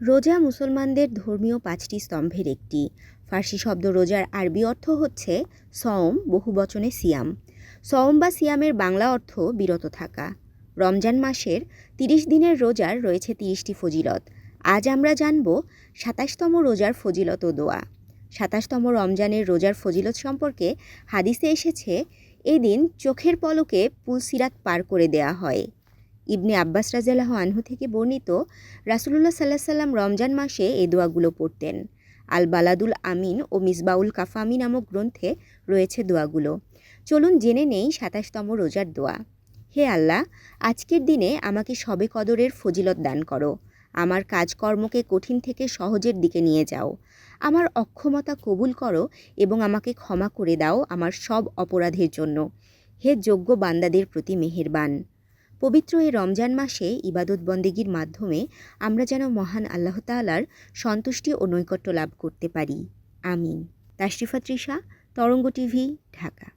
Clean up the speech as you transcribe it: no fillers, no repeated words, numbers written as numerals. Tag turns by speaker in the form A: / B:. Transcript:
A: রোজা মুসলমানদের ধর্মীয় ৫টি স্তম্ভের একটি। ফার্সি শব্দ রোজার আরবি অর্থ হচ্ছে সওম, বহুবচনে সিয়াম। সওম বা সিয়ামের বাংলা অর্থ বিরত থাকা। রমজান মাসের ৩০ দিনের রোজার রয়েছে ৩০টি ফজিলত। আজ আমরা জানব ২৭তম রোজার ফজিলত ও দোয়া। ২৭তম রমজানের রোজার ফজিলত সম্পর্কে হাদিসে এসেছে, এদিন চোখের পলকে পুলসিরাত পার করে দেয়া হয়। ইবনে আব্বাস রাদিয়াল্লাহু আনহু থেকে বর্ণিত, রাসূলুল্লাহ সাল্লাল্লাহু আলাইহি ওয়াসাল্লাম রমজান মাসে এই দোয়াগুলো পড়তেন। আল বালাদুল আমিন ও মিসবাউল কাফামি নামক গ্রন্থে রয়েছে দোয়াগুলো। চলুন জেনে নেই ২৭তম রোজার দোয়া। হে আল্লাহ, আজকের দিনে আমাকে শবে কদরের ফজিলত দান করো। আমার কাজকর্মকে কঠিন থেকে সহজের দিকে নিয়ে যাও। আমার অক্ষমতা কবুল করো এবং আমাকে ক্ষমা করে দাও আমার সব অপরাধের জন্য। হে যোগ্য বান্দাদের প্রতি মেহেরবান। পবিত্র এই রমজান মাসে ইবাদত বন্দেগীর মাধ্যমে আমরা যেন মহান আল্লাহ তাআলার সন্তুষ্টি ও নৈকট্য লাভ করতে পারি। আমিন। তাশরিফা তৃষা, তরঙ্গ টিভি, ঢাকা।